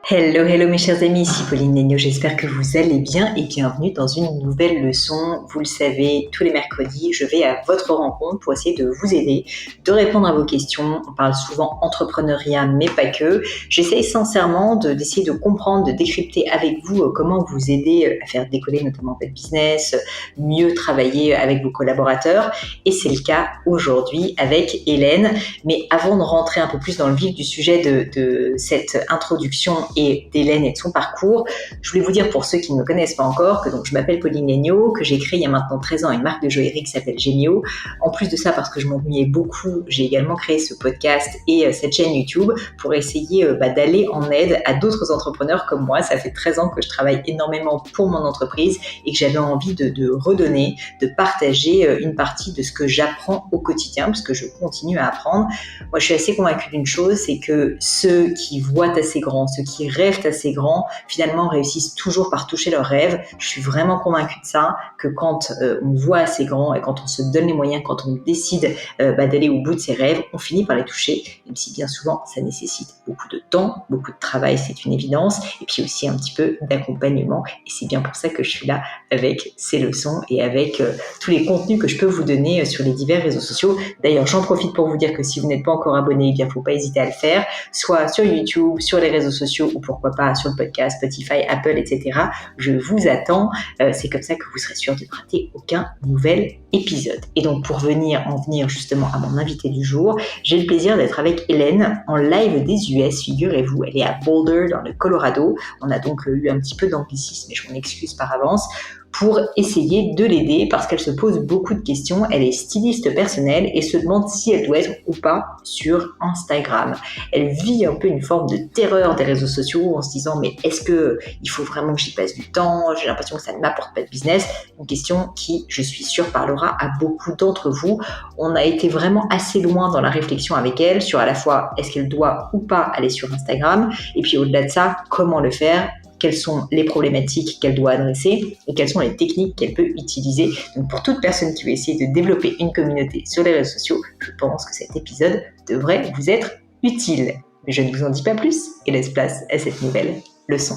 Hello, hello mes chers amis, ici Pauline Negno, j'espère que vous allez bien et bienvenue dans une nouvelle leçon. Vous le savez, tous les mercredis, je vais à votre rencontre pour essayer de vous aider, de répondre à vos questions. On parle souvent entrepreneuriat, mais pas que. J'essaye sincèrement d'essayer de comprendre, de décrypter avec vous comment vous aider à faire décoller notamment votre business, mieux travailler avec vos collaborateurs. Et c'est le cas aujourd'hui avec Hélène. Mais avant de rentrer un peu plus dans le vif du sujet de cette introduction et d'Hélène et de son parcours, je voulais vous dire pour ceux qui ne me connaissent pas encore que donc je m'appelle Pauline Negno, que j'ai créé il y a maintenant 13 ans une marque de joaillerie qui s'appelle Génio. En plus de ça, parce que je m'ennuyais beaucoup, j'ai également créé ce podcast et cette chaîne YouTube pour essayer d'aller en aide à d'autres entrepreneurs comme moi. Ça fait 13 ans que je travaille énormément pour mon entreprise et que j'avais envie de redonner, de partager une partie de ce que j'apprends au quotidien, parce que je continue à apprendre. Moi, je suis assez convaincue d'une chose, c'est que ceux qui voient assez grand, ceux qui rêvent assez grand, finalement réussissent toujours par toucher leurs rêves. Je suis vraiment convaincue de ça, que quand on voit assez grand et quand on se donne les moyens, quand on décide d'aller au bout de ses rêves, on finit par les toucher, même si bien souvent ça nécessite beaucoup de temps, beaucoup de travail, c'est une évidence, et puis aussi un petit peu d'accompagnement. Et c'est bien pour ça que je suis là avec ces leçons et avec tous les contenus que je peux vous donner sur les divers réseaux sociaux. D'ailleurs, j'en profite pour vous dire que si vous n'êtes pas encore abonné, il ne faut pas hésiter à le faire, soit sur YouTube, sur les réseaux sociaux ou pourquoi pas sur le podcast, Spotify, Apple, etc. Je vous attends. C'est comme ça que vous serez sûr de ne rater aucun nouvel épisode. Et donc, pour en venir justement à mon invité du jour, j'ai le plaisir d'être avec Hélène en live des US, figurez-vous. Elle est à Boulder, dans le Colorado. On a donc eu un petit peu d'anglicisme, mais je m'en excuse par avance, pour essayer de l'aider parce qu'elle se pose beaucoup de questions. Elle est styliste personnelle et se demande si elle doit être ou pas sur Instagram. Elle vit un peu une forme de terreur des réseaux sociaux en se disant mais est-ce que il faut vraiment que j'y passe du temps? J'ai l'impression que ça ne m'apporte pas de business. Une question qui, je suis sûre, parlera à beaucoup d'entre vous. On a été vraiment assez loin dans la réflexion avec elle sur à la fois est-ce qu'elle doit ou pas aller sur Instagram et puis au-delà de ça, comment le faire? Quelles sont les problématiques qu'elle doit adresser et quelles sont les techniques qu'elle peut utiliser. Donc pour toute personne qui veut essayer de développer une communauté sur les réseaux sociaux, je pense que cet épisode devrait vous être utile. Mais je ne vous en dis pas plus et laisse place à cette nouvelle leçon.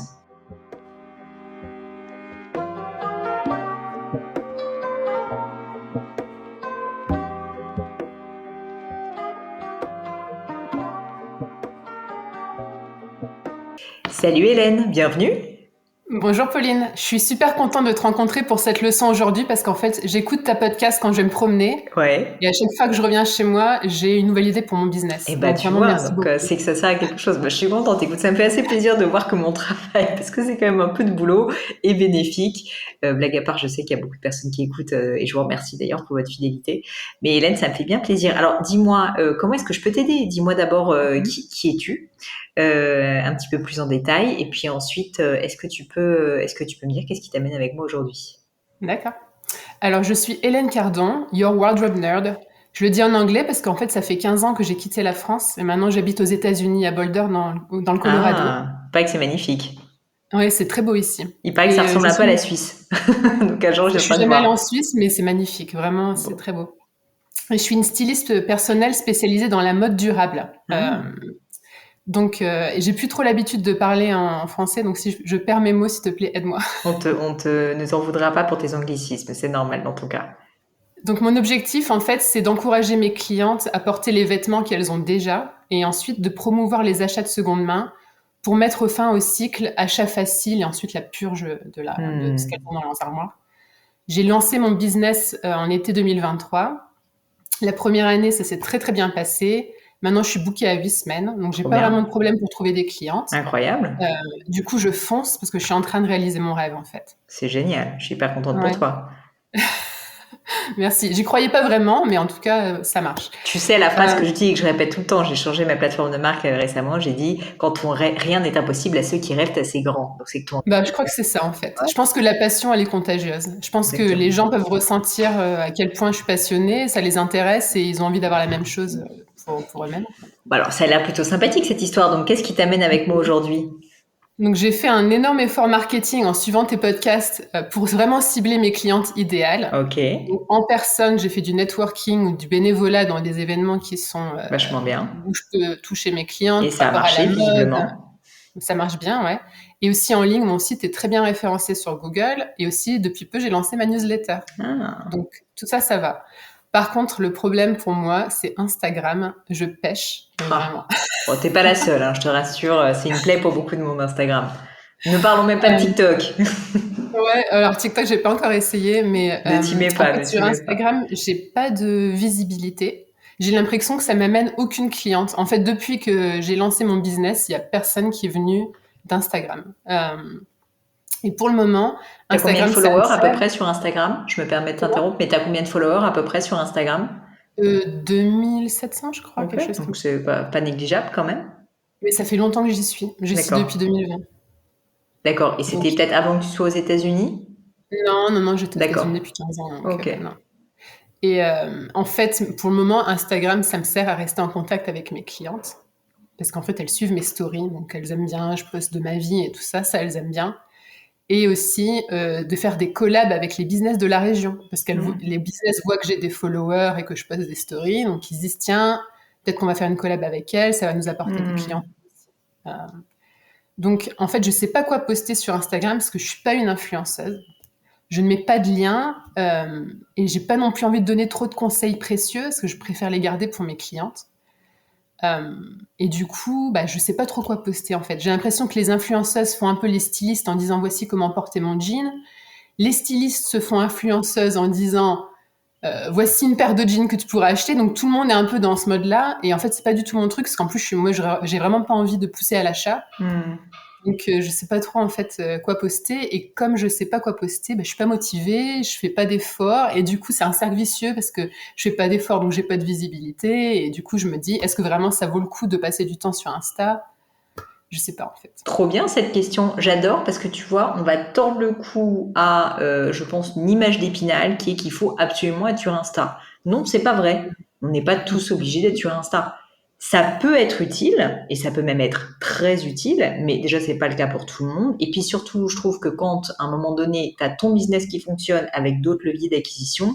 Salut Hélène, bienvenue. Bonjour Pauline, je suis super contente de te rencontrer pour cette leçon aujourd'hui parce qu'en fait, j'écoute ta podcast quand je vais me promener et à chaque fois que je reviens chez moi, j'ai une nouvelle idée pour mon business. Et tu vois, c'est que ça sert à quelque chose. Je suis contente, écoute, ça me fait assez plaisir de voir que mon travail, parce que c'est quand même un peu de boulot, est bénéfique. Blague à part, je sais qu'il y a beaucoup de personnes qui écoutent et je vous remercie d'ailleurs pour votre fidélité. Mais Hélène, ça me fait bien plaisir. Alors dis-moi, comment est-ce que je peux t'aider? Dis-moi d'abord qui es-tu? Un petit peu plus en détail et puis ensuite est-ce que tu peux me dire qu'est-ce qui t'amène avec moi aujourd'hui? D'accord. Alors je suis Hélène Cardon, Your Wardrobe Nerd. Je le dis en anglais parce qu'en fait ça fait 15 ans que j'ai quitté la France et maintenant j'habite aux États-Unis à Boulder dans le Colorado. Paraît que c'est magnifique. Oui, c'est très beau ici. Il paraît que ça ressemble un peu à la Suisse. Donc un jour je suis jamais allée en Suisse mais c'est magnifique, vraiment c'est très beau. Et je suis une styliste personnelle spécialisée dans la mode durable. Donc, j'ai plus trop l'habitude de parler en français, donc si je perds mes mots, s'il te plaît, aide-moi. On ne t'en voudra pas pour tes anglicismes, c'est normal dans ton cas. Donc, mon objectif, en fait, c'est d'encourager mes clientes à porter les vêtements qu'elles ont déjà et ensuite de promouvoir les achats de seconde main pour mettre fin au cycle achat facile et ensuite la purge de ce qu'elles ont dans leurs armoires. J'ai lancé mon business en été 2023. La première année, ça s'est très, très bien passé. Maintenant, je suis bookée à 8 semaines, donc j'ai pas vraiment de problème pour trouver des clientes. Incroyable. Du coup, je fonce parce que je suis en train de réaliser mon rêve, en fait. C'est génial. Je suis hyper contente pour toi. Merci. J'y croyais pas vraiment, mais en tout cas, ça marche. Tu sais, la phrase que je dis et que je répète tout le temps, j'ai changé ma plateforme de marque récemment, j'ai dit « Quand rien n'est impossible à ceux qui rêvent assez grand ». Donc, c'est que je crois que c'est ça, en fait. Ouais. Je pense que la passion, elle est contagieuse. Je pense que les gens peuvent ressentir à quel point je suis passionnée, ça les intéresse et ils ont envie d'avoir la même chose pour eux-mêmes. Alors, ça a l'air plutôt sympathique, cette histoire. Donc, qu'est-ce qui t'amène avec moi aujourd'hui ? Donc, j'ai fait un énorme effort marketing en suivant tes podcasts pour vraiment cibler mes clientes idéales. Ok, Donc, en personne, j'ai fait du networking ou du bénévolat dans des événements qui sont vachement bien. où je peux toucher mes Et clientes par ça a rapport à la marché, mode. visiblement. Ça marche bien, ouais. Et aussi en ligne, mon site est très bien référencé sur Google. Et aussi, depuis peu, j'ai lancé ma newsletter. Ah, Donc, tout ça, ça va. Par contre, le problème pour moi, c'est Instagram. Je pêche, mais vraiment. ah. Bon, t'es pas la seule, hein, je te rassure, c'est une plaie pour beaucoup de monde, Instagram. Ne parlons même pas de TikTok. Ouais, alors TikTok, j'ai pas encore essayé, mais Ne t'y mets en pas, fait, ne t'y sur mets pas. Instagram, j'ai pas de visibilité. J'ai l'impression que ça m'amène aucune cliente. En fait, depuis que j'ai lancé mon business, il y a personne qui est venu d'Instagram. Et pour le moment, T'as combien de Instagram, ça me followers à peu sert. près sur Instagram? Je me permets de Comment? t'interrompre, mais t'as combien de followers à peu près sur Instagram? 2700, je crois, quelque Ok, chose comme donc ça. c'est pas négligeable quand même. Mais ça fait longtemps que j'y suis. J'y suis D'accord. depuis 2020. D'accord. Et Donc, c'était peut-être avant que tu sois aux États-Unis? non, non, non, j'étais aux D'accord. États-Unis depuis 15 ans, donc Ok. non. Et en fait, pour le moment, Instagram, ça me sert à rester en contact avec mes clientes. Parce qu'en fait, elles suivent mes stories, donc elles aiment bien, je poste de ma vie et tout ça, ça, elles aiment bien. Et aussi de faire des collabs avec les business de la région. Parce que Hmm. les business voient que j'ai des followers et que je poste des stories, donc ils se disent, tiens, peut-être qu'on va faire une collab avec elles, ça va nous apporter des clients. Hmm. Euh, donc, en fait, je sais pas quoi poster sur Instagram parce que je suis pas une influenceuse. Je ne mets pas de lien et j'ai pas non plus envie de donner trop de conseils précieux parce que je préfère les garder pour mes clientes. Euh, et du coup, bah, je sais pas trop quoi poster en fait. J'ai l'impression que les influenceuses font un peu les stylistes en disant voici comment porter mon jean. Les stylistes se font influenceuses en disant voici une paire de jeans que tu pourrais acheter. Donc tout le monde est un peu dans ce mode-là. Et en fait, c'est pas du tout mon truc parce qu'en plus, j'ai vraiment pas envie de pousser à l'achat. Hmm. Donc je sais pas trop en fait quoi poster et comme je sais pas quoi poster, bah, je suis pas motivée, je fais pas d'efforts et du coup c'est un cercle vicieux parce que je fais pas d'efforts donc j'ai pas de visibilité et du coup je me dis est-ce que vraiment ça vaut le coup de passer du temps sur Insta? Je sais pas en fait. Trop bien cette question. J'adore parce que tu vois, on va tordre le cou à, je pense, une image d'Épinal qui est qu'il faut absolument être sur Insta. Non, c'est pas vrai. On n'est pas tous obligés d'être sur Insta. Ça peut être utile et ça peut même être très utile, mais déjà c'est pas le cas pour tout le monde. Et puis surtout, je trouve que quand à un moment donné, tu as ton business qui fonctionne avec d'autres leviers d'acquisition,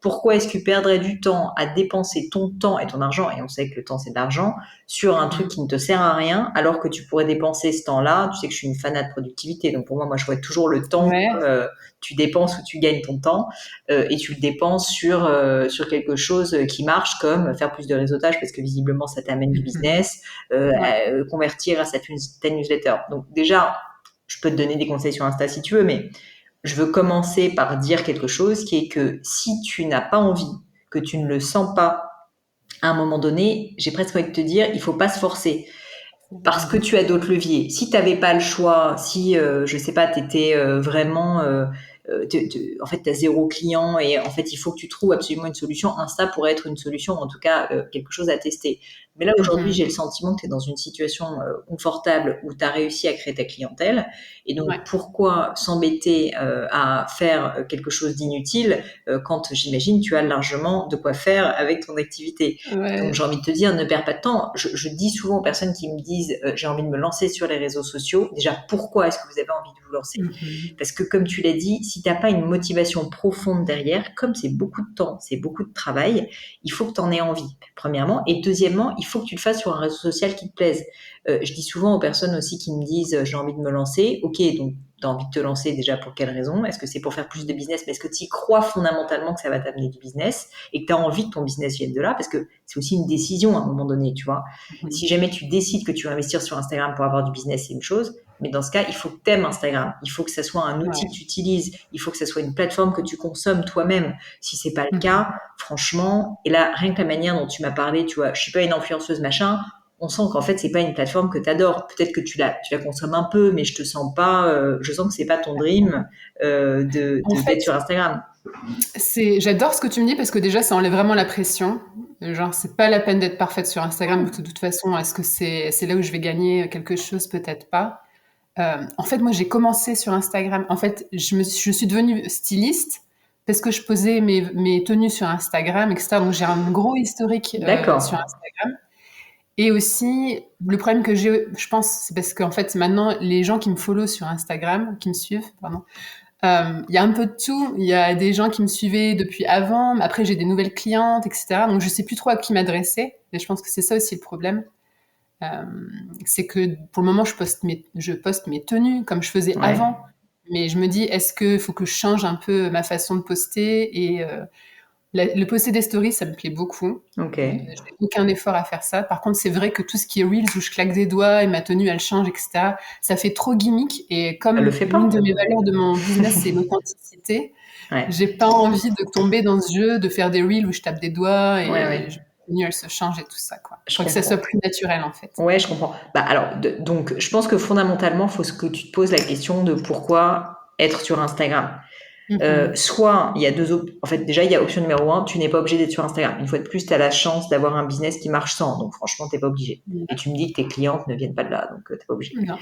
pourquoi est-ce que tu perdrais du temps à dépenser ton temps et ton argent, et on sait que le temps c'est de l'argent, sur un truc qui ne te sert à rien, alors que tu pourrais dépenser ce temps-là. Tu sais que je suis une fanat de productivité, donc pour moi, je vois toujours le temps Ouais. comme tu dépenses ou tu gagnes ton temps, et tu le dépenses sur quelque chose qui marche, comme faire plus de réseautage, parce que visiblement, ça t'amène du business, Ouais. convertir grâce à ta newsletter. Donc déjà, je peux te donner des conseils sur Insta si tu veux, mais je veux commencer par dire quelque chose qui est que si tu n'as pas envie, que tu ne le sens pas, à un moment donné, j'ai presque envie de te dire, il faut pas se forcer parce que tu as d'autres leviers. Si tu n'avais pas le choix, si, je sais pas, tu étais vraiment, en fait, tu as zéro client et en fait, il faut que tu trouves absolument une solution, Insta pourrait être une solution, en tout cas, quelque chose à tester. Mais là, aujourd'hui, Mhm. j'ai le sentiment que tu es dans une situation confortable où tu as réussi à créer ta clientèle. Et donc, Ouais. pourquoi s'embêter à faire quelque chose d'inutile quand, j'imagine, tu as largement de quoi faire avec ton activité. Donc Ouais. j'ai envie de te dire, ne perds pas de temps. Je dis souvent aux personnes qui me disent, j'ai envie de me lancer sur les réseaux sociaux. Déjà, pourquoi est-ce que vous avez envie de vous lancer? Mhm. Parce que comme tu l'as dit, si tu n'as pas une motivation profonde derrière, comme c'est beaucoup de temps, c'est beaucoup de travail, il faut que tu en aies envie, premièrement. Et deuxièmement, il faut que tu le fasses sur un réseau social qui te plaise. Je dis souvent aux personnes aussi qui me disent, j'ai envie de me lancer. Ok, donc tu as envie de te lancer déjà pour quelle raison? Est-ce que c'est pour faire plus de business? Mais est-ce que tu y crois fondamentalement que ça va t'amener du business et que tu as envie que ton business vienne de là? Parce que c'est aussi une décision à un moment donné, tu vois. Mhm. Si jamais tu décides que tu vas investir sur Instagram pour avoir du business, c'est une chose. Mais dans ce cas, il faut que tu aimes Instagram. Il faut que ça soit un outil Ouais. que tu utilises. Il faut que ça soit une plateforme que tu consommes toi-même. Si c'est pas le Mhm. cas, franchement, et là, rien que la manière dont tu m'as parlé, tu vois, je suis pas une influenceuse machin, on sent qu'en fait, c'est pas une plateforme que tu adores. Peut-être que tu la consommes un peu, mais je te sens pas, je sens que c'est pas ton dream En d'être fait, sur Instagram. j'adore ce que tu me dis parce que déjà, ça enlève vraiment la pression. Genre, c'est pas la peine d'être parfaite sur Instagram. De toute façon, est-ce que c'est là où je vais gagner quelque chose? Peut-être pas. En fait, moi, j'ai commencé sur Instagram. En fait, je suis devenue styliste parce que je posais mes tenues sur Instagram, etc. Donc, j'ai un gros historique sur D'accord. Instagram. Et aussi, le problème que j'ai, je pense, c'est parce qu'en fait, maintenant, les gens qui me follow sur Instagram, qui me suivent, pardon, il y a un peu de tout. Il y a des gens qui me suivaient depuis avant, mais après, j'ai des nouvelles clientes, etc. Donc, je sais plus trop à qui m'adresser. Et je pense que c'est ça aussi le problème. Euh, c'est que pour le moment, je poste mes tenues comme je faisais Ouais. avant. Mais je me dis, est-ce qu'il faut que je change un peu ma façon de poster? Et le poster des stories, ça me plaît beaucoup. Ok. J'ai aucun effort à faire ça. Par contre, c'est vrai que tout ce qui est Reels où je claque des doigts et ma tenue elle change, etc., ça fait trop gimmick. Et Le comme fais l'une pas. de mes valeurs de mon business, c'est l'authenticité, Ouais. j'ai pas envie de tomber dans ce jeu, de faire des Reels où je tape des doigts Ouais, et ouais. ma tenue elle se change et tout ça, quoi. Je Je crois que ça soit comprends. plus naturel en fait. Ouais, je comprends. Bah alors, donc, je pense que fondamentalement, il faut que tu te poses la question de pourquoi être sur Instagram. Mhm. Soit il y a en fait, déjà il y a option numéro un, tu n'es pas obligé d'être sur Instagram. Une fois de plus, tu as la chance d'avoir un business qui marche sans, donc franchement, t'es pas obligé. Et tu me dis que tes clientes ne viennent pas de là, donc t'es pas obligé. Non.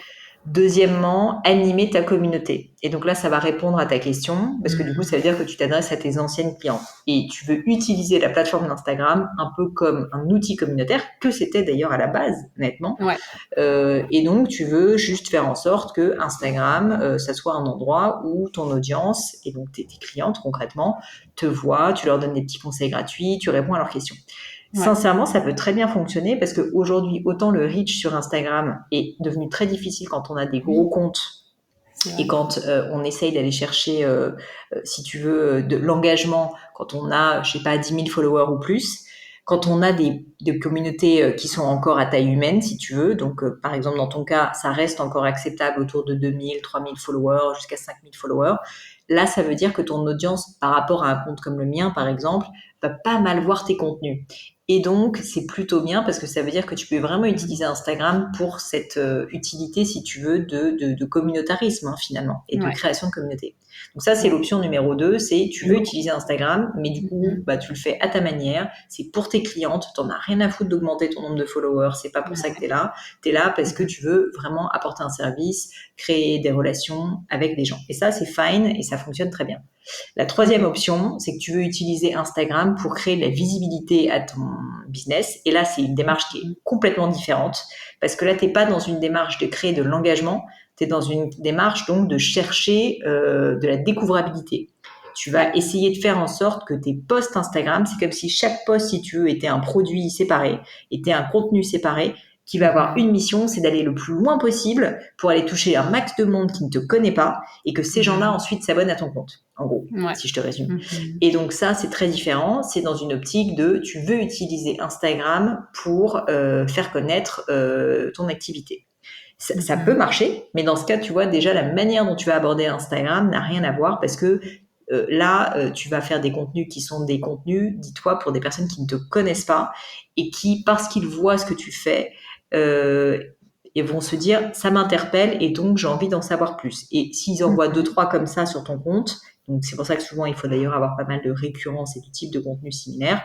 Deuxièmement, animer ta communauté. Et donc là, ça va répondre à ta question, parce que du coup, Mhm. ça veut dire que tu t'adresses à tes anciennes clientes. Et tu veux utiliser la plateforme d'Instagram un peu comme un outil communautaire, que c'était d'ailleurs à la base, honnêtement. Ouais. Et donc, tu veux juste faire en sorte que Instagram, ça soit un endroit où ton audience, et donc tes clientes concrètement, te voient, tu leur donnes des petits conseils gratuits, tu réponds à leurs questions. Ouais. Sincèrement, ça peut très bien fonctionner parce qu'aujourd'hui, autant le reach sur Instagram est devenu très difficile quand on a des gros Oui, comptes c'est et vrai. quand on essaye d'aller chercher, si tu veux, de l'engagement, quand on a, je sais pas, 10 000 followers ou plus, quand on a des communautés qui sont encore à taille humaine, si tu veux, donc par exemple dans ton cas, ça reste encore acceptable autour de 2 000, 3 000 followers, jusqu'à 5 000 followers, là ça veut dire que ton audience, par rapport à un compte comme le mien par exemple, va pas mal voir tes contenus. Et donc, c'est plutôt bien parce que ça veut dire que tu peux vraiment utiliser Instagram pour cette utilité, si tu veux, de communautarisme, hein, finalement, et de Ouais. création de communauté. Donc ça, c'est Ouais. l'option numéro 2, c'est tu veux Donc, utiliser Instagram, mais du coup, mhm. bah, tu le fais à ta manière, c'est pour tes clientes, t'en as rien à foutre d'augmenter ton nombre de followers, c'est pas pour ça que Ouais. t'es là parce que tu veux vraiment apporter un service, créer des relations avec des gens. Et ça, c'est fine et ça fonctionne très bien. La troisième Mhm. option, c'est que tu veux utiliser Instagram pour créer de la visibilité à ton business. Et là, c'est une démarche qui est complètement différente parce que là, tu n'es pas dans une démarche de créer de l'engagement, tu es dans une démarche donc de chercher de la découvrabilité. Tu vas Ouais. essayer de faire en sorte que tes posts Instagram, c'est comme si chaque post, si tu veux, était un produit séparé, était un contenu séparé, qui va avoir une Mhm. mission, c'est d'aller le plus loin possible pour aller toucher un max de monde qui ne te connaît pas et que ces gens-là Mhm. ensuite s'abonnent à ton compte, en gros, Ouais. si je te résume. Mhm. Et donc ça, c'est très différent. C'est dans une optique de tu veux utiliser Instagram pour faire connaître ton activité. Ça peut Mhm. marcher, mais dans ce cas, tu vois, déjà, la manière dont tu vas aborder Instagram n'a rien à voir parce que là, tu vas faire des contenus qui sont des contenus, dis-toi, pour des personnes qui ne te connaissent pas et qui, parce qu'ils voient ce que tu fais, euh, et vont se dire, ça m'interpelle et donc j'ai envie d'en savoir plus. Et s'ils en voient deux, Mhm. trois comme ça sur ton compte, donc c'est pour ça que souvent il faut d'ailleurs avoir pas mal de récurrence et de types de contenus similaires,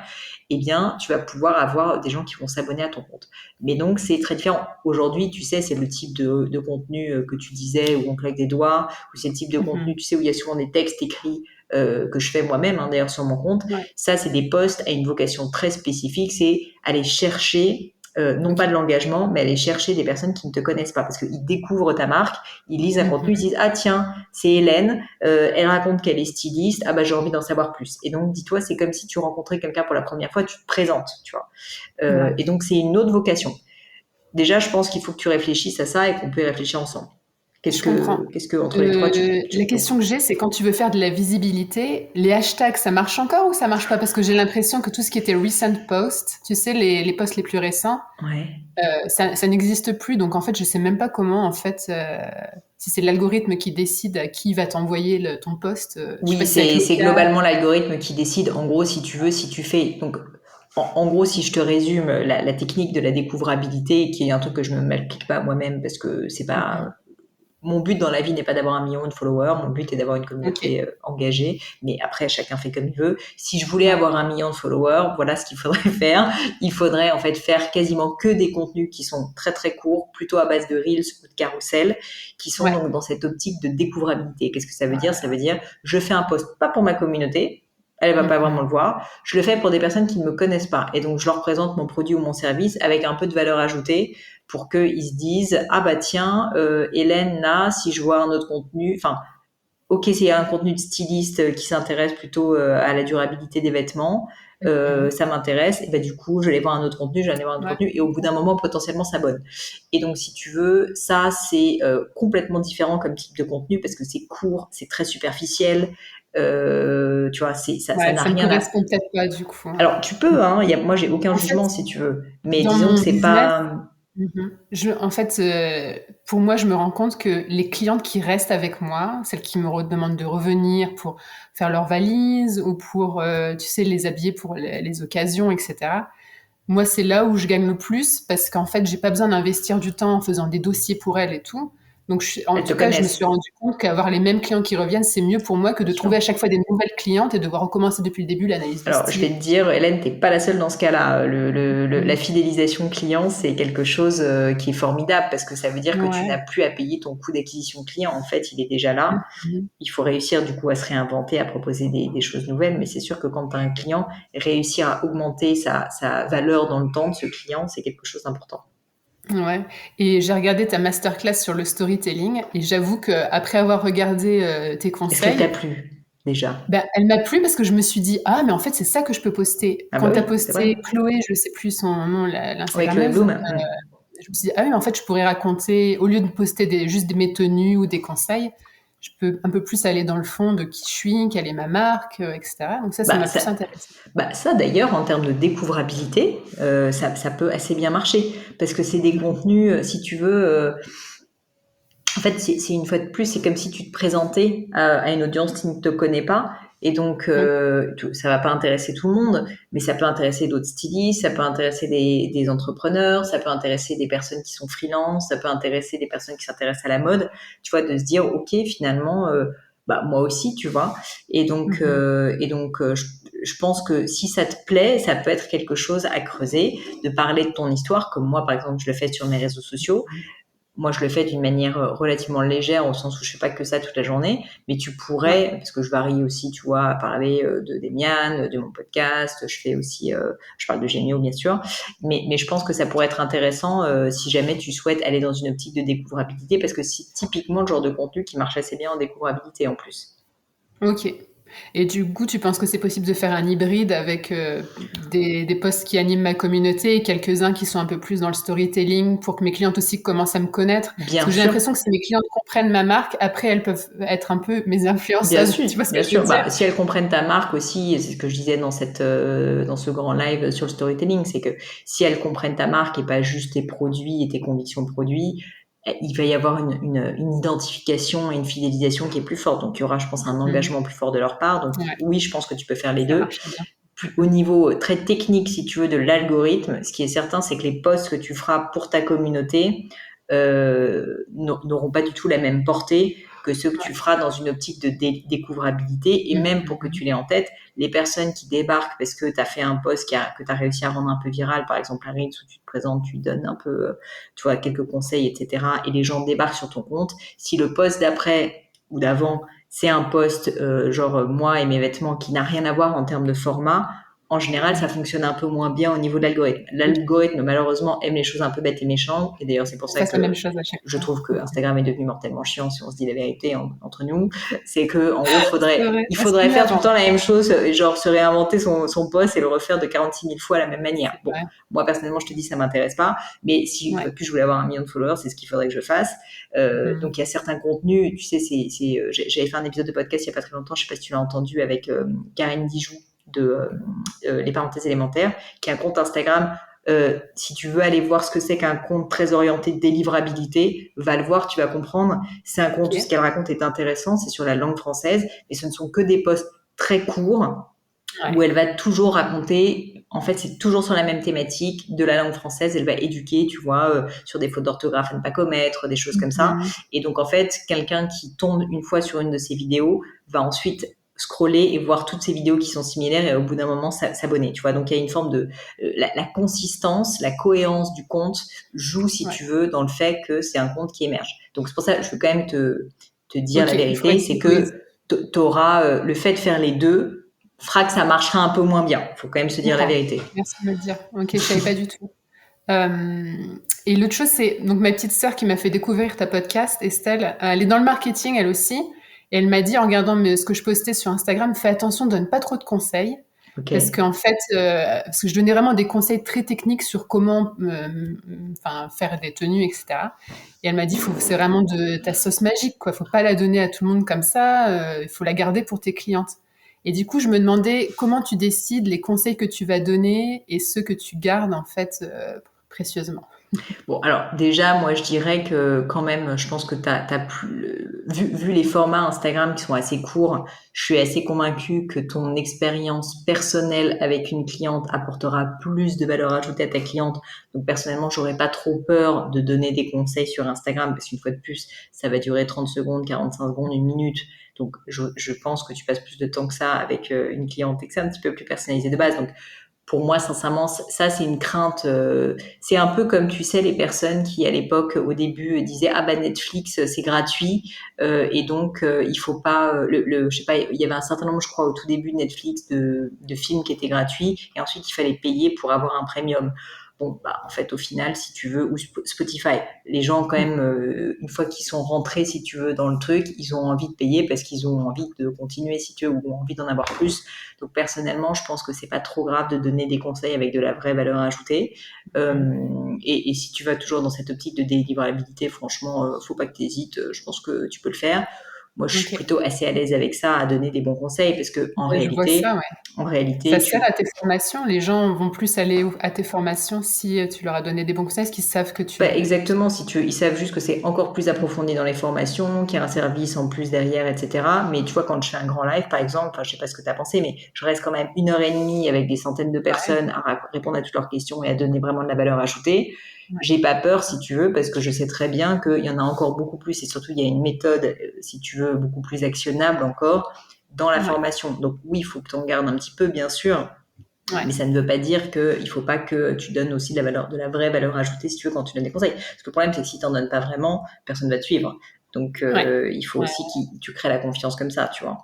eh bien tu vas pouvoir avoir des gens qui vont s'abonner à ton compte. Mais donc c'est très différent. Aujourd'hui, tu sais, c'est le type de contenu que tu disais où on claque des doigts, ou c'est le type de contenu, Mhm. tu sais, où il y a souvent des textes écrits que je fais moi-même, hein, d'ailleurs sur mon compte. Ouais. Ça, c'est des posts à une vocation très spécifique, c'est aller chercher non Ok. pas de l'engagement, mais aller chercher des personnes qui ne te connaissent pas, parce qu'ils découvrent ta marque, ils lisent un contenu, ils Mhm. disent ah tiens, c'est Hélène, elle raconte qu'elle est styliste, ah bah j'ai envie d'en savoir plus. Et donc dis-toi, c'est comme si tu rencontrais quelqu'un pour la première fois, tu te présentes, tu vois. Ouais. Et donc c'est une autre vocation. Déjà, je pense qu'il faut que tu réfléchisses à ça et qu'on peut y réfléchir ensemble. Je comprends. Qu'est-ce que entre les trois La question que j'ai, c'est quand tu veux faire de la visibilité, les hashtags, ça marche encore ou ça marche pas? Parce que j'ai l'impression que tout ce qui était recent post, tu sais, les posts les plus récents, Ouais. ça n'existe plus. Donc en fait, je sais même pas comment, en fait, si c'est l'algorithme qui décide à qui va t'envoyer ton post. Je sais pas Oui, si c'est avec c'est Meta. globalement l'algorithme qui décide. En gros, si tu veux, si tu fais donc en gros, si je te résume la technique de la découvrabilité, qui est un truc que je ne m'applique pas moi-même parce que c'est pas Mhm. mon but dans la vie n'est pas d'avoir 1 million de followers, mon but est d'avoir une Ok. communauté engagée, mais après chacun fait comme il veut. Si je voulais Ouais. avoir 1 million de followers, voilà ce qu'il faudrait faire. Il faudrait en fait faire quasiment que des contenus qui sont très très courts, plutôt à base de reels ou de carousel, qui sont Ouais. donc dans cette optique de découvrabilité. Qu'est-ce que ça veut dire? Ça Voilà. veut dire je fais un post pas pour ma communauté, Elle va pas vraiment le voir. Je le fais pour des personnes qui ne me connaissent pas. Et donc, je leur présente mon produit ou mon service avec un peu de valeur ajoutée pour qu'ils se disent, ah bah tiens, Hélène, là, si je vois un autre contenu, enfin, ok, c'est un contenu de styliste qui s'intéresse plutôt à la durabilité des vêtements, ça m'intéresse, et ben du coup, je vais voir un autre contenu, je vais aller voir un autre contenu, et au bout d'un moment, potentiellement, ça s'abonne. Et donc, si tu veux, ça, c'est complètement différent comme type de contenu parce que c'est court, c'est très superficiel, tu vois, ça n'a Ça me rien à... correspond peut-être pas du coup. Alors, tu peux, hein, moi, j'ai aucun En fait, jugement si tu veux, mais dans disons que mon c'est business, pas... en fait, pour moi, je me rends compte que les clientes qui restent avec moi, celles qui me demandent de revenir pour faire leurs valises ou pour, tu sais, les habiller pour les occasions, etc. Moi, c'est là où je gagne le plus parce qu'en fait, j'ai pas besoin d'investir du temps en faisant des dossiers pour elles et tout. Donc, en Elles te tout cas, je me connaissent. suis rendu compte qu'avoir les mêmes clients qui reviennent, c'est mieux pour moi que Bien de sûr. trouver à chaque fois des nouvelles clientes et devoir recommencer depuis le début l'analyse de Alors, je vais style. te dire, Hélène, t'es pas la seule dans ce cas-là. La fidélisation client, c'est quelque chose qui est formidable parce que ça veut dire que tu n'as Ouais. plus à payer ton coût d'acquisition client. En fait, il est déjà là. Mhm. Il faut réussir du coup à se réinventer, à proposer des choses nouvelles. Mais c'est sûr que quand tu as un client, réussir à augmenter sa valeur dans le temps de ce client, c'est quelque chose d'important. Ouais. Et j'ai regardé ta masterclass sur le storytelling et j'avoue que après avoir regardé tes Est-ce qu'elle t'a conseils, plu déjà? ben, elle m'a plu parce que je me suis dit ah mais en fait c'est ça que je peux poster. Ah bah Quand tu as oui, c'est vrai. posté Chloé, je sais plus son nom, Oui, Chloé l'Instagrammeuse, Bloom. je me suis dit ah oui mais en fait je pourrais raconter au lieu de poster juste mes tenues ou des conseils, je peux un peu plus aller dans le fond de qui je suis, quelle est ma marque, etc. Donc ça Bah, m'a ça, plus intéressée. ça d'ailleurs, en termes de découvrabilité, ça peut assez bien marcher. Parce que c'est des contenus, si tu veux, en fait, c'est une fois de plus, c'est comme si tu te présentais à une audience qui ne te connaît pas. Et donc, Oui. ça va pas intéresser tout le monde, mais ça peut intéresser d'autres stylistes, ça peut intéresser des entrepreneurs, ça peut intéresser des personnes qui sont freelance, ça peut intéresser des personnes qui s'intéressent à la mode. Tu vois, de se dire, ok, finalement, bah moi aussi, tu vois. Mhm. Je pense que si ça te plaît, ça peut être quelque chose à creuser, de parler de ton histoire, comme moi, par exemple, je le fais sur mes réseaux sociaux. Moi, je le fais d'une manière relativement légère, au sens où je fais pas que ça toute la journée, mais tu Ouais. pourrais, parce que je varie aussi, tu vois, à parler des miennes, de mon podcast, je fais aussi, je parle de Gémio, bien sûr, mais je pense que ça pourrait être intéressant si jamais tu souhaites aller dans une optique de découvrabilité, parce que c'est typiquement le genre de contenu qui marche assez bien en découvrabilité en plus. Ok. Et du coup, tu penses que c'est possible de faire un hybride avec des posts qui animent ma communauté et quelques-uns qui sont un peu plus dans le storytelling pour que mes clientes aussi commencent à me connaître? Parce Bien que j'ai sûr, l'impression que si mes clientes comprennent ma marque, après elles peuvent être un peu mes bien influenceuses. sûr, Tu vois ce que bien je veux sûr. dire? Bah, si elles comprennent ta marque aussi, et c'est ce que je disais dans ce grand live sur le storytelling, c'est que si elles comprennent ta marque et pas juste tes produits et tes convictions produits, il va y avoir une identification et une fidélisation qui est plus forte. Donc, il y aura, je pense, un Mhm. engagement plus fort de leur part. Donc, Ouais, oui, je pense que tu peux faire les ça deux. marche bien. Au niveau très technique, si tu veux, de l'algorithme, ce qui est certain, c'est que les posts que tu feras pour ta communauté n'auront pas du tout la même portée que ceux que tu Ouais. feras dans une optique de découvrabilité. Et même pour que tu l'aies en tête, les personnes qui débarquent parce que tu as fait un post que tu as réussi à rendre un peu viral, par exemple un Reels où tu te présentes, tu donnes un peu, tu vois, quelques conseils, etc. Et les gens débarquent sur ton compte. Si le post d'après ou d'avant c'est un post genre moi et mes vêtements qui n'a rien à voir en termes de format, en général, ça fonctionne un peu moins bien au niveau de l'algorithme. Ok. L'algorithme, malheureusement, aime les choses un peu bêtes et méchantes. Et d'ailleurs, c'est pour On ça fasse la même que chose à chaque je fois. trouve que Instagram est devenu mortellement chiant si on se dit la vérité entre nous. C'est que, en gros, C'est vrai. il Ah, c'était faudrait mieux faire tout le avant. temps la même chose, genre se réinventer son post et le refaire de 46 000 fois de la même manière. C'est Bon, vrai. moi, personnellement, je te dis, ça m'intéresse pas. Mais si une fois Ouais. de plus je voulais avoir 1 million de followers, c'est ce qu'il faudrait que je fasse. Mhm. Donc, il y a certains contenus, tu sais, j'avais fait un épisode de podcast il y a pas très longtemps, je sais pas si tu l'as entendu, avec Karine Dijoux de Les Parenthèses élémentaires, qui est un compte Instagram. Si tu veux aller voir ce que c'est qu'un compte très orienté de délivrabilité, va le voir, tu vas comprendre. C'est un compte où ce Ok. qu'elle raconte est intéressant, c'est sur la langue française, et ce ne sont que des posts très courts où Ouais. elle va toujours raconter, en fait, c'est toujours sur la même thématique de la langue française. Elle va éduquer, tu vois, sur des fautes d'orthographe à ne pas commettre, des choses comme ça. Mhm. Et donc, en fait, quelqu'un qui tombe une fois sur une de ces vidéos va ensuite scroller et voir toutes ces vidéos qui sont similaires et au bout d'un moment s'abonner, tu vois. Donc, il y a une forme de la consistance, la cohérence du compte joue, si Ouais. tu veux, dans le fait que c'est un compte qui émerge. Donc, c'est pour ça que je veux quand même te dire Ok, la il faudrait vérité, que c'est j'hybride. que tu auras le fait de faire les deux fera que ça marchera un peu moins bien. Il faut quand même se dire la D'accord. vérité. Merci de me le dire. Ok, je savais pas du tout. Et l'autre chose, c'est donc ma petite sœur qui m'a fait découvrir ta podcast, Estelle. Elle est dans le marketing, elle aussi. Et elle m'a dit, en regardant ce que je postais sur Instagram, fais attention, donne pas trop de conseils. Ok. Parce qu'en fait, parce que je donnais vraiment des conseils très techniques sur comment faire des tenues, etc. Et elle m'a dit, c'est vraiment de ta sauce magique, quoi. Faut pas la donner à tout le monde comme ça. Il faut la garder pour tes clientes. Et du coup, je me demandais comment tu décides les conseils que tu vas donner et ceux que tu gardes en fait précieusement. Bon, alors déjà, moi, je dirais que quand même, je pense que vu les formats Instagram qui sont assez courts, je suis assez convaincue que ton expérience personnelle avec une cliente apportera plus de valeur ajoutée à ta cliente. Donc, personnellement, j'aurais pas trop peur de donner des conseils sur Instagram parce qu'une fois de plus, ça va durer 30 secondes, 45 secondes, une minute. Donc, je pense que tu passes plus de temps que ça avec une cliente et que c'est un petit peu plus personnalisé de base. Donc, pour moi, sincèrement, ça, c'est une crainte. C'est un peu comme, tu sais, les personnes qui, à l'époque, au début, disaient ah bah Netflix, c'est gratuit, et donc il faut pas je sais pas, il y avait un certain nombre, je crois, au tout début de Netflix de films qui étaient gratuits, et ensuite il fallait payer pour avoir un premium. Bon, bah, en fait, au final, si tu veux, ou Spotify, les gens, quand même, une fois qu'ils sont rentrés, si tu veux, dans le truc, ils ont envie de payer parce qu'ils ont envie de continuer, si tu veux, ou ont envie d'en avoir plus. Donc, personnellement, je pense que c'est pas trop grave de donner des conseils avec de la vraie valeur ajoutée. Et si tu vas toujours dans cette optique de délivrabilité, franchement, faut pas que tu hésites. Je pense que tu peux le faire. Moi, je suis Ok. plutôt assez à l'aise avec ça, à donner des bons conseils, parce que Ouais, je vois ça, ouais. en réalité, Ça sert à tes formations. Les gens vont plus aller à tes formations si tu leur as donné des bons conseils, parce qu'ils savent que bah, exactement, si ils savent juste que c'est encore plus approfondi dans les formations, qu'il y a un service en plus derrière, etc. Mais tu vois, quand je fais un grand live, par exemple, enfin, je sais pas ce que tu as pensé, mais je reste quand même 1 heure et demie avec des centaines de Ouais, personnes à répondre à toutes leurs questions et à donner vraiment de la valeur ajoutée. ouais, J'ai pas peur, si tu veux, parce que je sais très bien qu'il y en a encore beaucoup plus, et surtout, il y a une méthode, si tu veux, beaucoup plus actionnable encore dans la ouais, formation. Donc oui, il faut que tu en gardes un petit peu, bien sûr, ouais. mais ça ne veut pas dire qu'il ne faut pas que tu donnes aussi de la vraie valeur ajoutée, si tu veux, quand tu donnes des conseils. Parce que le problème, c'est que si tu n'en donnes pas vraiment, personne ne va te suivre. Donc, Ouais. il faut Ouais. aussi que tu crées la confiance comme ça, tu vois.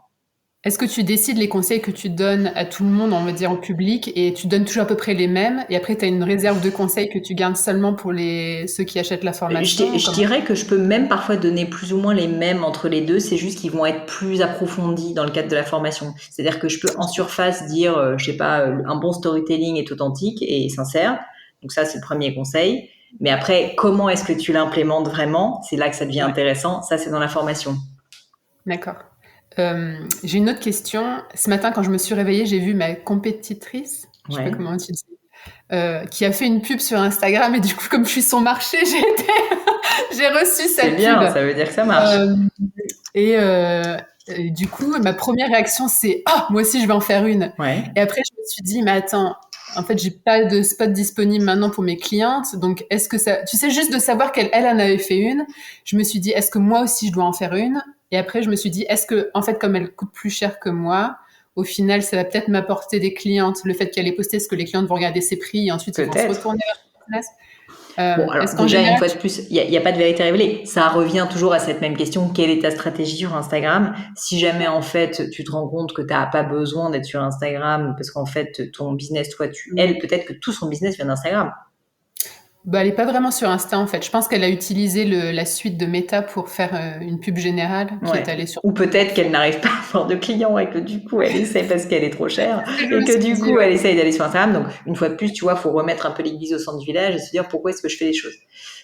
Est-ce que tu décides les conseils que tu donnes à tout le monde, on va dire en public, et tu donnes toujours à peu près les mêmes, et après tu as une réserve de conseils que tu gardes seulement pour ceux qui achètent la formation, ou Je comment? dirais que je peux même parfois donner plus ou moins les mêmes entre les deux, c'est juste qu'ils vont être plus approfondis dans le cadre de la formation. C'est-à-dire que je peux en surface dire, je sais pas, un bon storytelling est authentique et sincère. Donc ça, c'est le premier conseil. Mais après, comment est-ce que tu l'implémentes vraiment? C'est là que ça devient Ouais, intéressant. Ça, c'est dans la formation. d'accord. J'ai une autre question. Ce matin, quand je me suis réveillée, j'ai vu ma compétitrice, je sais pas Ouais. comment tu dis, qui a fait une pub sur Instagram, et du coup, comme je suis son marché, j'ai reçu sa C'est pub. bien, ça veut dire que ça marche. Euh, et du coup, ma première réaction, c'est ah, moi aussi, je vais en faire une. Ouais. Et après, je me suis dit, mais attends, en fait, j'ai pas de spot disponible maintenant pour mes clientes. Donc, est-ce que ça, tu sais, juste de savoir qu'elle en avait fait une, je me suis dit, est-ce que moi aussi, je dois en faire une? Et après, je me suis dit, est-ce que, en fait, comme elle coûte plus cher que moi, au final, ça va peut-être m'apporter des clientes, le fait qu'elle ait posté, ce que les clientes vont regarder ses prix et ensuite ils vont se Peut-être. retourner vers le business. Bon, alors Est-ce qu'en déjà, une général, fois de plus, y a pas de vérité révélée. Ça revient toujours à cette même question, quelle est ta stratégie sur Instagram? Si jamais, en fait, tu te rends compte que tu n'as pas besoin d'être sur Instagram, parce qu'en fait, ton business, toi, elle, peut-être que tout son business vient d'Instagram. bah, elle est pas vraiment sur Insta en fait. Je pense qu'elle a utilisé la suite de Meta pour faire une pub générale qui est Ouais. allée sur. Ou peut-être qu'elle n'arrive pas à avoir de clients et que du coup, elle essaie parce qu'elle est trop chère C'est ce que je et me que suis du dit, coup, ouais. elle essaye d'aller sur Instagram. Donc, une fois de plus, tu vois, faut remettre un peu l'église au centre du village et se dire pourquoi est-ce que je fais les choses.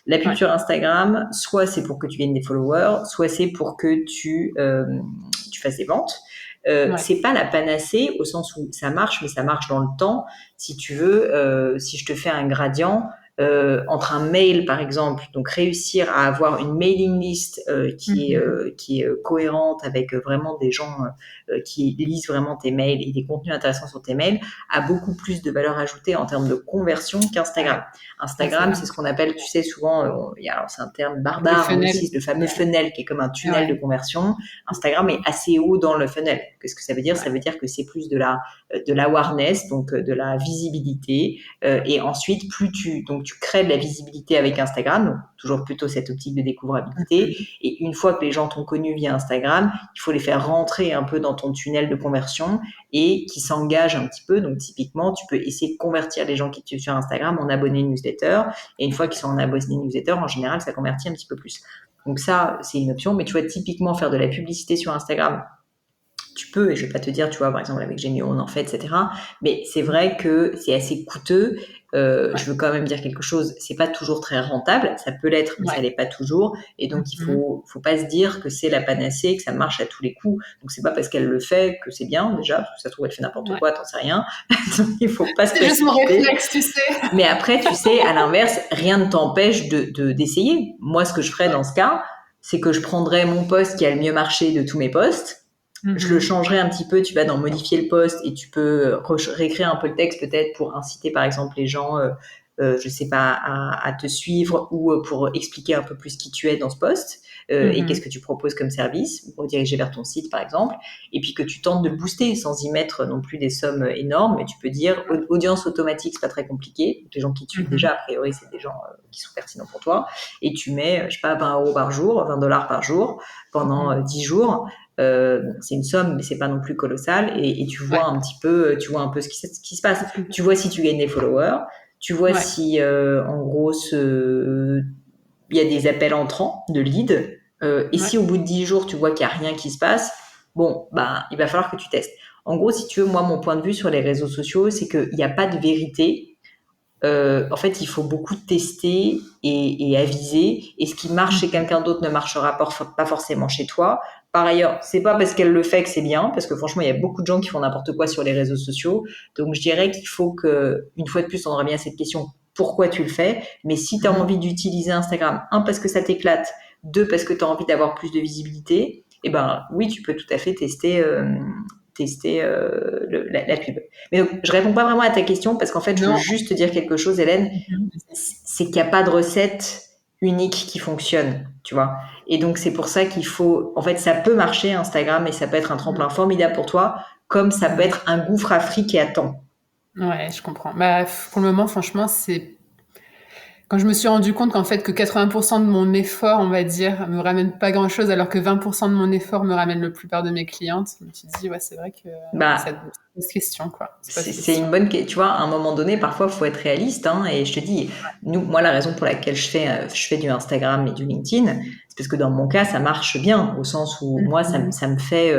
La pub Ouais, sur Instagram, soit c'est pour que tu viennes des followers, soit c'est pour que tu fasses des ventes. ouais. C'est pas la panacée au sens où ça marche, mais ça marche dans le temps. Si tu veux, si je te fais un gradient, entre un mail par exemple, donc réussir à avoir une mailing list Mhm. qui est cohérente avec vraiment des gens qui lisent vraiment tes mails et des contenus intéressants sur tes mails, a beaucoup plus de valeur ajoutée en termes de conversion qu'Instagram. Ouais, ouais, c'est Instagram, vrai. c'est ce qu'on appelle, tu sais, souvent, alors c'est un terme Le barbare, mais funnel. aussi le fameux funnel qui est comme un tunnel de Ouais, conversion. Instagram est assez haut dans le funnel. Qu'est-ce que ça veut dire? ouais. Ça veut dire que c'est plus de l'awareness, donc de la visibilité, et ensuite plus tu tu crées de la visibilité avec Instagram, donc toujours plutôt cette optique de découvrabilité. Et une fois que les gens t'ont connu via Instagram, il faut les faire rentrer un peu dans ton tunnel de conversion et qui s'engagent un petit peu. Donc typiquement, tu peux essayer de convertir les gens qui te suivent sur Instagram en abonnés newsletter. Et une fois qu'ils sont en abonnés newsletter, en général, ça convertit un petit peu plus. Donc ça, c'est une option. Mais tu vois, typiquement, faire de la publicité sur Instagram, tu peux, et je vais pas te dire, tu vois, par exemple, avec Gemio, on en fait, etc. Mais c'est vrai que c'est assez coûteux. Je veux quand même dire quelque chose, c'est pas toujours très rentable. Ça peut l'être, mais ça l'est pas toujours. Et donc, il faut pas se dire que c'est la panacée, que ça marche à tous les coups. Donc, c'est pas parce qu'elle le fait que c'est bien, déjà, parce que ça se trouve, elle fait n'importe quoi, t'en sais rien. Donc, il faut pas se précipiter. C'est juste mon réflexe, tu sais. Mais après, tu sais, à l'inverse, rien ne t'empêche d'essayer. Moi, ce que je ferais dans ce cas, c'est que je prendrais mon post qui a le mieux marché de tous mes posts. Je le changerai un petit peu, tu vas dans modifier le post et tu peux réécrire un peu le texte peut-être pour inciter par exemple les gens, je sais pas, à te suivre ou pour expliquer un peu plus qui tu es dans ce post et qu'est-ce que tu proposes comme service, ou rediriger vers ton site par exemple, et puis que tu tentes de booster sans y mettre non plus des sommes énormes, mais tu peux dire audience automatique, c'est pas très compliqué, les gens qui te suivent déjà, a priori c'est des gens qui sont pertinents pour toi, et tu mets, je sais pas, 20 € par jour, 20 $ par jour pendant 10 jours. C'est une somme, mais c'est pas non plus colossal, et tu vois un petit peu, tu vois un peu ce qui se passe. Tu vois si tu gagnes des followers, tu vois si en gros il y a des appels entrants de leads, et si au bout de 10 jours tu vois qu'il y a rien qui se passe, bon bah il va falloir que tu testes. En gros, si tu veux, moi mon point de vue sur les réseaux sociaux, c'est qu'il n'y a pas de vérité. En fait, il faut beaucoup tester et aviser. Et ce qui marche chez quelqu'un d'autre ne marchera pas forcément chez toi. Par ailleurs, c'est pas parce qu'elle le fait que c'est bien, parce que franchement, il y a beaucoup de gens qui font n'importe quoi sur les réseaux sociaux. Donc, je dirais qu'il faut que, une fois de plus, on revient à cette question, pourquoi tu le fais? Mais si tu as envie d'utiliser Instagram, un, parce que ça t'éclate, deux, parce que tu as envie d'avoir plus de visibilité, eh ben, oui, tu peux tout à fait tester la pub. Mais donc, je réponds pas vraiment à ta question parce qu'en fait, je veux juste te dire quelque chose, Hélène, c'est qu'il n'y a pas de recette unique qui fonctionne, tu vois. Et donc, c'est pour ça qu'il faut... En fait, ça peut marcher, Instagram, et ça peut être un tremplin formidable pour toi, comme ça peut être un gouffre à fric et à temps. Ouais, je comprends. Bah, pour le moment, franchement, c'est... Quand je me suis rendu compte qu'en fait, que 80% de mon effort, on va dire, me ramène pas grand-chose, alors que 20% de mon effort me ramène la plupart de mes clientes, je me suis dit, ouais, c'est vrai que c'est une question, quoi. C'est une bonne question. Tu vois, à un moment donné, parfois, il faut être réaliste. Hein, et je te dis, moi, la raison pour laquelle je fais du Instagram et du LinkedIn, c'est parce que dans mon cas, ça marche bien, au sens où moi, ça me fait...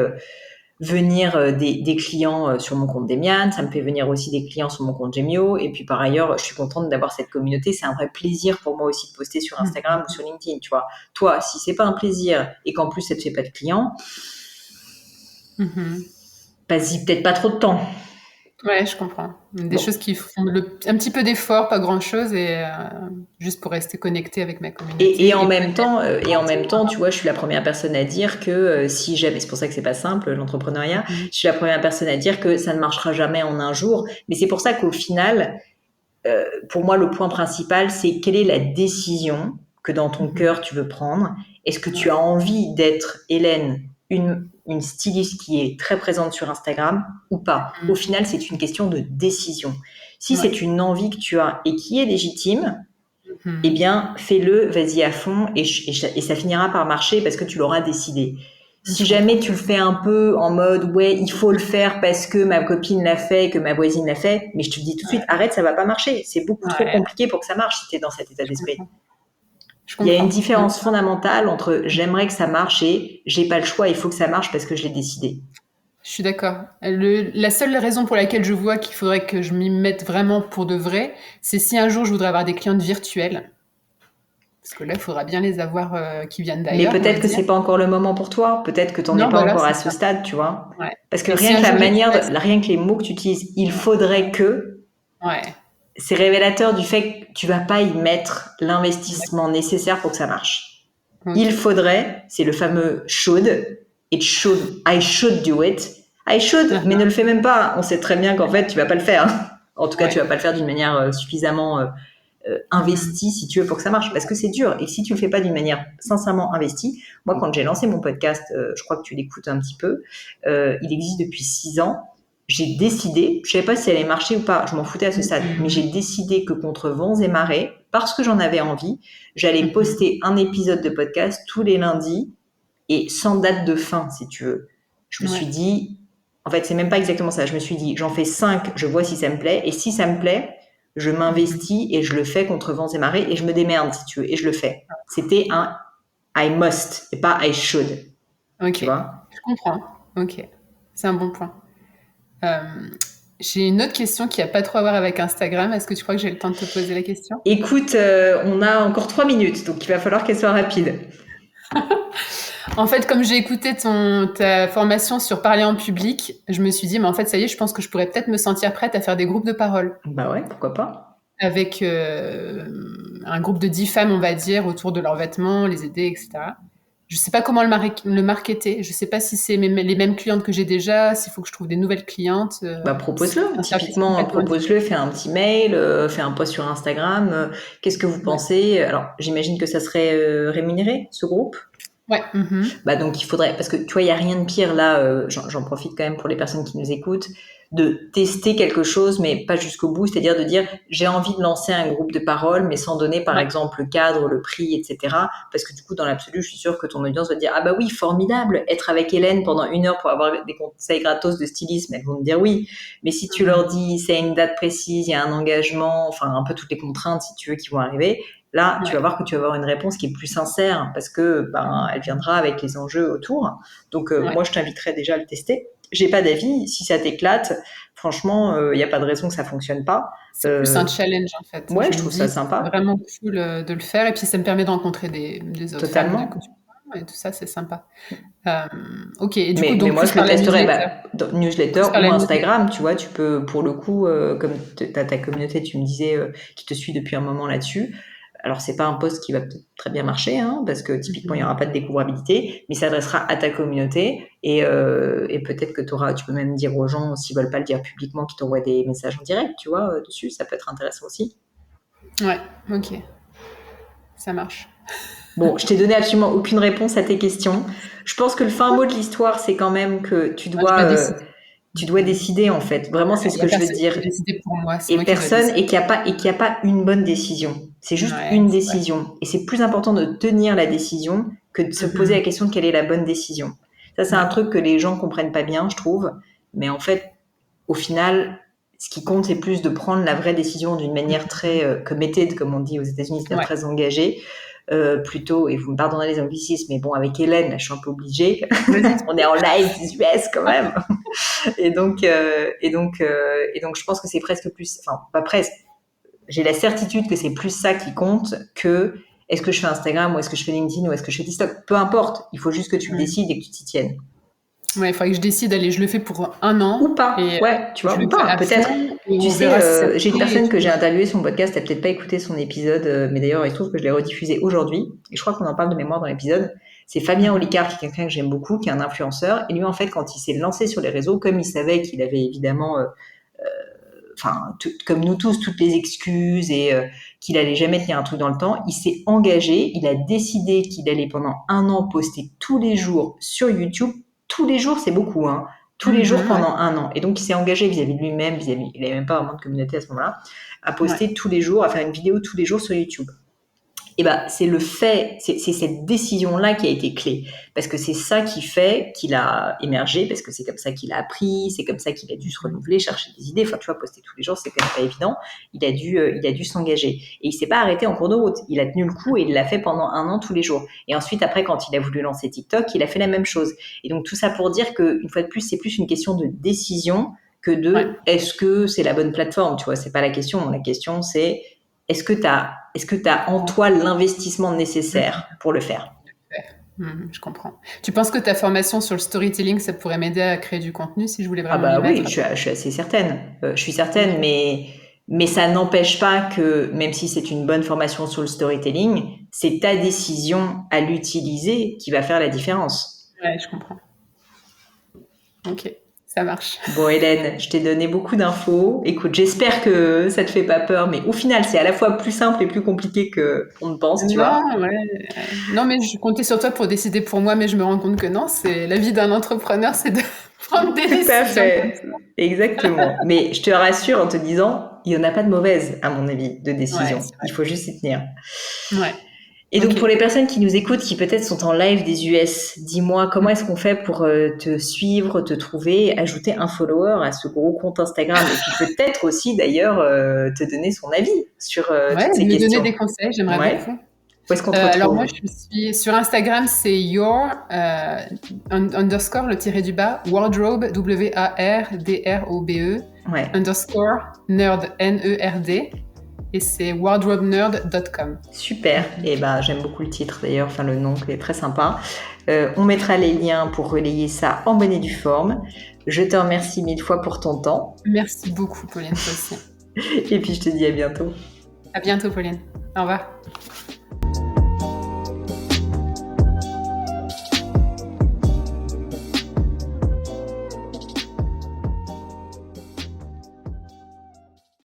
venir des clients sur mon compte Demian, ça me fait venir aussi des clients sur mon compte Gemio, et puis par ailleurs, je suis contente d'avoir cette communauté, c'est un vrai plaisir pour moi aussi de poster sur Instagram ou sur LinkedIn, tu vois. Toi, si c'est pas un plaisir et qu'en plus ça te fait pas de clients, vas-y peut-être pas trop de temps. Ouais, je comprends. Des choses qui font un petit peu d'effort, pas grand-chose, et juste pour rester connecté avec ma communauté. Et en même temps, tu vois, je suis la première personne à dire que si jamais, c'est pour ça que c'est pas simple, l'entrepreneuriat, je suis la première personne à dire que ça ne marchera jamais en un jour. Mais c'est pour ça qu'au final, pour moi, le point principal, c'est quelle est la décision que dans ton cœur tu veux prendre. Est-ce que tu as envie d'être, Hélène, une styliste qui est très présente sur Instagram ou pas? Au final, c'est une question de décision. Si c'est une envie que tu as et qui est légitime, eh bien, fais-le, vas-y à fond, et ça finira par marcher parce que tu l'auras décidé. Si jamais tu le fais un peu en mode, ouais, il faut le faire parce que ma copine l'a fait, que ma voisine l'a fait, mais je te dis tout de suite, arrête, ça va pas marcher. C'est beaucoup trop compliqué pour que ça marche si tu es dans cet état d'esprit. Il y a une différence fondamentale entre j'aimerais que ça marche et j'ai pas le choix, il faut que ça marche parce que je l'ai décidé. Je suis d'accord. La seule raison pour laquelle je vois qu'il faudrait que je m'y mette vraiment pour de vrai, c'est si un jour je voudrais avoir des clientes virtuelles. Parce que là, il faudra bien les avoir qui viennent d'ailleurs. Mais peut-être que c'est pas encore le moment pour toi. Peut-être que tu n'en es pas encore à ce stade, tu vois. Ouais. Parce que rien que les mots que tu utilises, il faudrait que... Ouais. C'est révélateur du fait que tu vas pas y mettre l'investissement nécessaire pour que ça marche. Okay. Il faudrait, c'est le fameux should, I should do it. I should, mais ne le fais même pas. On sait très bien qu'en fait, tu vas pas le faire. En tout cas, tu vas pas le faire d'une manière suffisamment investie, si tu veux, pour que ça marche. Parce que c'est dur. Et si tu le fais pas d'une manière sincèrement investie, moi, quand j'ai lancé mon podcast, je crois que tu l'écoutes un petit peu, il existe depuis 6 ans. J'ai décidé, je savais pas si elle allait marcher ou pas, je m'en foutais à ce stade, mais j'ai décidé que contre vents et marées, parce que j'en avais envie, j'allais poster un épisode de podcast tous les lundis et sans date de fin, si tu veux. Je me suis dit, en fait, c'est même pas exactement ça. Je me suis dit, j'en fais 5, je vois si ça me plaît. Et si ça me plaît, je m'investis et je le fais contre vents et marées et je me démerde, si tu veux, et je le fais. C'était un I must et pas I should. Ok, tu vois. Je comprends. Ok, c'est un bon point. J'ai une autre question qui n'a pas trop à voir avec Instagram. Est-ce que tu crois que j'ai le temps de te poser la question? Écoute, on a encore 3 minutes, donc il va falloir qu'elle soit rapide. En fait, comme j'ai écouté ta formation sur parler en public, je me suis dit, mais en fait, ça y est, je pense que je pourrais peut-être me sentir prête à faire des groupes de parole. Bah ouais, pourquoi pas. Avec un groupe de 10 femmes, on va dire, autour de leurs vêtements, les aider, etc. Je sais pas comment le marketer. Je sais pas si c'est les mêmes clientes que j'ai déjà, s'il faut que je trouve des nouvelles clientes. Bah propose-le. Typiquement, propose-le, fais un petit mail, fais un post sur Instagram. Qu'est-ce que vous pensez? Alors, j'imagine que ça serait rémunéré, ce groupe? Ouais. Bah donc il faudrait, parce que tu vois, il y a rien de pire là. J'en profite quand même pour les personnes qui nous écoutent, de tester quelque chose, mais pas jusqu'au bout. C'est-à-dire de dire, j'ai envie de lancer un groupe de parole, mais sans donner par exemple le cadre, le prix, etc. Parce que du coup, dans l'absolu, je suis sûre que ton audience va dire, ah bah oui, formidable, être avec Hélène pendant 1 heure pour avoir des conseils gratos de stylisme, elles vont me dire oui. Mais si tu leur dis, c'est une date précise, il y a un engagement, enfin un peu toutes les contraintes, si tu veux, qui vont arriver. Là, tu vas voir que tu vas avoir une réponse qui est plus sincère parce que elle viendra avec les enjeux autour. Donc moi, je t'inviterais déjà à le tester. J'ai pas d'avis. Si ça t'éclate, franchement, il n'y a pas de raison que ça fonctionne pas. C'est plus un challenge en fait. Ouais, je trouve ça sympa. C'est vraiment cool de le faire et puis ça me permet de rencontrer des autres Totalement. femmes et tout ça, c'est sympa. Ok. Et du coup, mais moi, je le testerais dans newsletter ou Instagram. Tu vois, tu peux, pour le coup, comme tu as ta communauté, tu me disais, qui te suit depuis un moment là-dessus. Alors, c'est pas un post qui va peut-être très bien marcher, hein, parce que typiquement, il n'y aura pas de découvrabilité, mais ça s'adressera à ta communauté et peut-être que tu peux même dire aux gens, s'ils veulent pas le dire publiquement, qu'ils t'envoient des messages en direct, tu vois, dessus. Ça peut être intéressant aussi. Ouais, ok. Ça marche. Bon, je t'ai donné absolument aucune réponse à tes questions. Je pense que le fin mot de l'histoire, c'est quand même que tu dois décider en fait. Vraiment, c'est ce que je veux dire. Pour moi, et personne et qu'il n'y a pas une bonne décision. C'est juste une décision. Et c'est plus important de tenir la décision que de se poser la question de quelle est la bonne décision. Ça, c'est un truc que les gens comprennent pas bien, je trouve. Mais en fait, au final, ce qui compte, c'est plus de prendre la vraie décision d'une manière très committed, comme on dit aux États-Unis, c'est-à-dire très engagée. Plutôt, et vous me pardonnerez les anglicismes, mais bon, avec Hélène, là, je suis un peu obligée. On est en live des US quand même. et donc, je pense que c'est presque plus, enfin, pas presque. J'ai la certitude que c'est plus ça qui compte que est-ce que je fais Instagram ou est-ce que je fais LinkedIn ou est-ce que je fais TikTok. Peu importe. Il faut juste que tu le décides et que tu t'y tiennes. Ouais, il faudrait que je décide, allez, je le fais pour 1 an. Ou pas, tu vois, ou pas, peut-être. Tu sais, j'ai une personne que j'ai interviewée sur mon podcast, t'as peut-être pas écouté son épisode, mais d'ailleurs, il se trouve que je l'ai rediffusé aujourd'hui, et je crois qu'on en parle de mémoire dans l'épisode. C'est Fabien Olicard, qui est quelqu'un que j'aime beaucoup, qui est un influenceur, et lui, en fait, quand il s'est lancé sur les réseaux, comme il savait qu'il avait évidemment, comme nous tous, toutes les excuses, et qu'il allait jamais tenir un truc dans le temps, il s'est engagé, il a décidé qu'il allait pendant 1 an poster tous les jours sur YouTube. Tous les jours, c'est beaucoup, hein. Tous les jours pendant 1 an. Et donc, il s'est engagé vis-à-vis de lui-même, il n'avait même pas vraiment de communauté à ce moment-là, à poster tous les jours, à faire une vidéo tous les jours sur YouTube. Et c'est le fait, c'est cette décision-là qui a été clé. Parce que c'est ça qui fait qu'il a émergé, parce que c'est comme ça qu'il a appris, c'est comme ça qu'il a dû se renouveler, chercher des idées. Enfin, tu vois, poster tous les jours, c'est quand même pas évident. Il a dû s'engager. Et il s'est pas arrêté en cours de route. Il a tenu le coup et il l'a fait pendant 1 an tous les jours. Et ensuite, après, quand il a voulu lancer TikTok, il a fait la même chose. Et donc, tout ça pour dire qu'une fois de plus, c'est plus une question de décision que de est-ce que c'est la bonne plateforme, tu vois, c'est pas la question. La question, c'est est-ce que tu as en toi l'investissement nécessaire pour le faire? Je comprends. Tu penses que ta formation sur le storytelling, ça pourrait m'aider à créer du contenu si je voulais vraiment oui, je suis assez certaine. Je suis certaine, mais ça n'empêche pas que, même si c'est une bonne formation sur le storytelling, c'est ta décision à l'utiliser qui va faire la différence. Ouais, je comprends. Ok. Ça marche. Bon, Hélène, je t'ai donné beaucoup d'infos. Écoute, j'espère que ça te fait pas peur, mais au final, c'est à la fois plus simple et plus compliqué qu'on ne pense, tu vois. Non, mais je comptais sur toi pour décider pour moi, mais je me rends compte que non, c'est la vie d'un entrepreneur, c'est de prendre des décisions. Tout à fait, exactement. Mais je te rassure en te disant, il n'y en a pas de mauvaise, à mon avis, de décision. Ouais, Il faut juste y tenir. ouais. Et donc, Ok. pour les personnes qui nous écoutent, qui peut-être sont en live des US, dis-moi, comment est-ce qu'on fait pour te suivre, te trouver, ajouter un follower à ce gros compte Instagram et puis peut-être aussi, d'ailleurs, te donner son avis sur Ouais, toutes ces me donner questions. des conseils, j'aimerais Ouais. beaucoup. Où est-ce qu'on te Alors moi, retrouve? je suis sur Instagram, c'est your underscore le tiré du bas wardrobe WARDROBE Ouais. underscore nerd NERD et c'est wardrobenerd.com. Super. Et ben, j'aime beaucoup le titre d'ailleurs, enfin le nom qui est très sympa. On mettra les liens pour relayer ça en bonne et due forme. Je te remercie 1000 fois pour ton temps. Merci beaucoup, Pauline, toi aussi. Et puis je te dis à bientôt. À bientôt, Pauline. Au revoir.